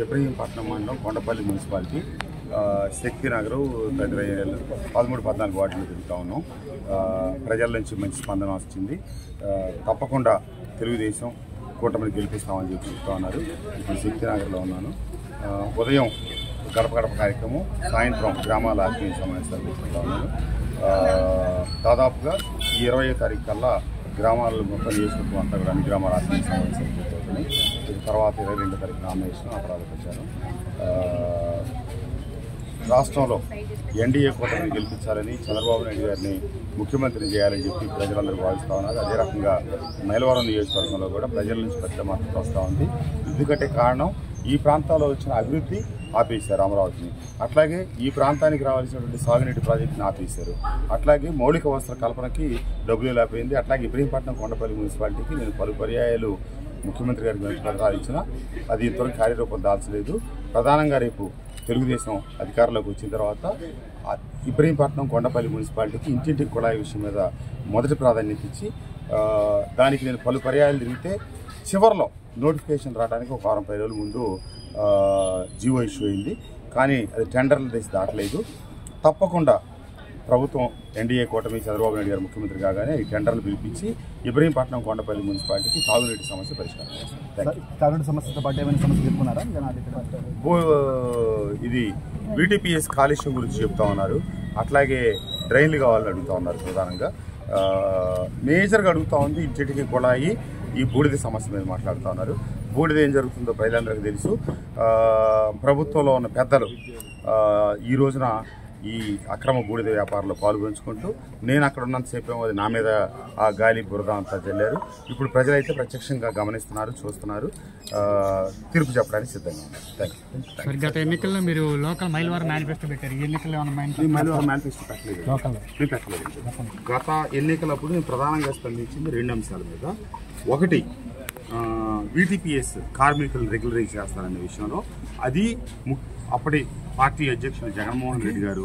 ఇబ్రహీంపట్నం మండలం కొండపల్లి మున్సిపాలిటీ శక్తినగర్ తదితర ఏరియాలో 13-14 వార్డులు తిరుగుతూ ఉన్నాం. ప్రజల నుంచి మంచి స్పందన వచ్చింది. తప్పకుండా తెలుగుదేశం కూటమిని గెలిపిస్తామని చెప్పి చెప్తా ఉన్నారు. ఇప్పుడు శక్తినగర్లో ఉన్నాను. ఉదయం గడప గడప కార్యక్రమం, సాయంత్రం గ్రామాల ఆత్మీయ సమావేశాలు పెట్టుకుంటా ఉన్నాను. దాదాపుగా ఈ 20వ తారీఖు కల్లా గ్రామాల్లో మొత్తం నియోజకవర్గం అంతా కూడా అన్ని గ్రామాల ఆత్మీయ సమావేశాలు పెట్టుకుంటున్నాయి. తర్వాత 22వ తారీఖు నామినేషన్ అపరాధ ప్రచారం. రాష్ట్రంలో ఎన్డీఏ కూటమిని గెలిపించాలని, చంద్రబాబు నాయుడు గారిని ముఖ్యమంత్రి చేయాలని చెప్పి ప్రజలందరూ భావిస్తూ ఉన్నారు. అదే రకంగా మైలవరం నియోజకవర్గంలో కూడా ప్రజల నుంచి పెద్ద మద్దతు వస్తూ ఉంది. ఎందుకంటే కారణం, ఈ ప్రాంతాల్లో వచ్చిన అభివృద్ధి ఆపేశారు అమరావతిని. అట్లాగే ఈ ప్రాంతానికి రావాల్సినటువంటి సాగునీటి ప్రాజెక్టుని ఆపేశారు. అట్లాగే మౌలిక వసతుల కల్పనకి డబ్బులు లేకపోయింది. అట్లాగే ఇబ్రహీంపట్నం కొండపల్లి మున్సిపాలిటీకి నేను పలు పర్యాయాలు ముఖ్యమంత్రి గారికి పత్రాలు ఇచ్చినా అది ఇంతవరకు కార్యరూపం దాల్చలేదు. ప్రధానంగా రేపు తెలుగుదేశం అధికారంలోకి వచ్చిన తర్వాత ఇబ్రహీంపట్నం కొండపల్లి మున్సిపాలిటీకి ఇంటింటికి కుళాయి విషయం మీద మొదటి ప్రాధాన్యత ఇచ్చి దానికి నేను పలు పర్యాయాలు తిరిగితే చివరిలో నోటిఫికేషన్ రావడానికి ఒక 10 రోజుల ముందు జీవో ఇష్యూ అయింది. కానీ అది టెండర్లు తీసి దాటలేదు. తప్పకుండా ప్రభుత్వం ఎన్డీఏ కూటమి చంద్రబాబు నాయుడు గారు ముఖ్యమంత్రి కాగానే ఈ టెండర్లు పిలిపించి ఇబ్రహీంపట్నం కొండపల్లి మున్సిపాలిటీకి తాగునీటి సమస్య పరిష్కారం చేస్తారు. తాగునీటి సమస్యతో పాటు ఏమైనా సమస్య చెప్పుకున్నారా? ఇది బీటీపీఎస్ కాలుష్యం గురించి చెప్తా ఉన్నారు. అట్లాగే డ్రైన్లు కావాలని అడుగుతూ ఉన్నారు. ప్రధానంగా మేజర్గా అడుగుతూ ఉంది ఇంటింటికి కుళాయి, ఈ బూడిద సమస్య మీద మాట్లాడుతూ ఉన్నారు. బూడిద ఏం జరుగుతుందో ప్రజలందరికీ తెలుసు. ప్రభుత్వంలో ఉన్న పెద్దలు ఈ రోజున ఈ అక్రమ బూడిద వ్యాపారంలో పాల్గొంచుకుంటూ నేను అక్కడ ఉన్నంతసేపు అది నా మీద ఆ గాలి బురద అంతా చల్లారు. ఇప్పుడు ప్రజలైతే ప్రత్యక్షంగా గమనిస్తున్నారు, చూస్తున్నారు, తీర్పు చెప్పడానికి సిద్ధంగా ఉన్నారు. గత ఎన్నికల్లో మీరు లోకల్ మైలవరం మేనిఫెస్టో పెట్టారు. ఈ ఎన్నికల్లో మైలవరం మేనిఫెస్టో పెట్టలేదు. గత ఎన్నికలప్పుడు నేను ప్రధానంగా స్పందించింది 2 అంశాల మీద. ఒకటి, బీటీపీఎస్ కార్మికులు రెగ్యులరైజ్ చేస్తారనే విషయంలో. అది అప్పటి పార్టీ అధ్యక్షులు జగన్మోహన్ రెడ్డి గారు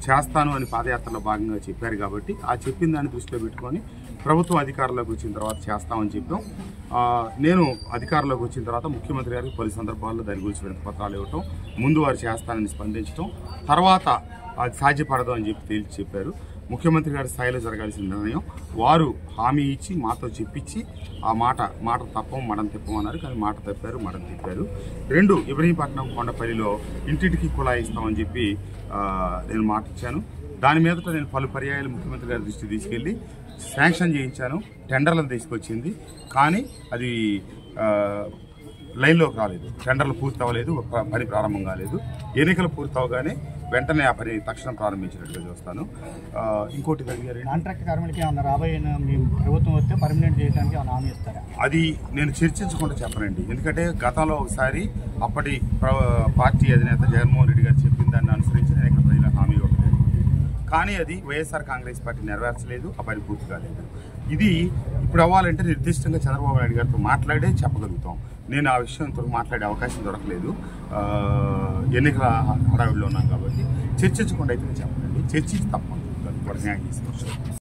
చేస్తాను అని పాదయాత్రలో భాగంగా చెప్పారు. కాబట్టి ఆ చెప్పిన దాన్ని దృష్టిలో పెట్టుకొని ప్రభుత్వం అధికారంలోకి వచ్చిన తర్వాత చేస్తామని చెప్పాం. నేను అధికారంలోకి వచ్చిన తర్వాత ముఖ్యమంత్రి గారికి పలు సందర్భాల్లో దాని గురించి వినతిపత్రాలు ఇవ్వటం, ముందు వారు చేస్తానని స్పందించడం, తర్వాత అది సాధ్యపడదు అని చెప్పి తేల్చి చెప్పారు. ముఖ్యమంత్రి గారి స్థాయిలో జరగాల్సిన నిర్ణయం వారు హామీ ఇచ్చి మాతో చెప్పించి ఆ మాట తప్పం మడం తిప్పమన్నారు. కానీ మాట తప్పారు, మడం తిప్పారు. 2, ఇబ్రహీంపట్నం కొండపల్లిలో ఇంటింటికి కుళాయి ఇస్తామని చెప్పి నేను మాట ఇచ్చాను. దాని మీదట నేను పలు పర్యాయాలు ముఖ్యమంత్రి గారి దృష్టి తీసుకెళ్లి శాంక్షన్ చేయించాను. టెండర్లను తీసుకొచ్చింది. కానీ అది లైన్లోకి రాలేదు. టెండర్లు పూర్తి అవ్వలేదు, పని ప్రారంభం కాలేదు. ఎన్నికలు పూర్తి అవగానే వెంటనే ఆ పని తక్షణం ప్రారంభించినట్టుగా చూస్తాను. ఇంకోటి కాంట్రాక్ట్ కార్మికులకి ఏమన్నా రాబోయే ప్రభుత్వం వస్తే పర్మనెంట్ చేయడానికి హామీ ఇస్తారా? అది నేను చర్చించకుండా చెప్పనండి. ఎందుకంటే గతంలో ఒకసారి అప్పటి పార్టీ అధినేత జగన్మోహన్ రెడ్డి గారు చెప్పిన దాన్ని అనుసరించి నేను ఇక్కడ ప్రజలకు హామీ ఇవ్వలేదు. కానీ అది వైఎస్ఆర్ కాంగ్రెస్ పార్టీ నెరవేర్చలేదు, ఆ పని పూర్తి కాలేదు. ఇది ఇప్పుడు అవ్వాలంటే నిర్దిష్టంగా చంద్రబాబు నాయుడు గారితో మాట్లాడే చెప్పగలుగుతాం. నేను ఆ విషయంతో మాట్లాడే అవకాశం దొరకలేదు. ఎన్నికల హడావిడిలో ఉన్నాను కాబట్టి చర్చించకుండా అయితే నేను చెప్పండి. చర్చించి తప్పకుండా న్యాయం చేసుకోవచ్చు.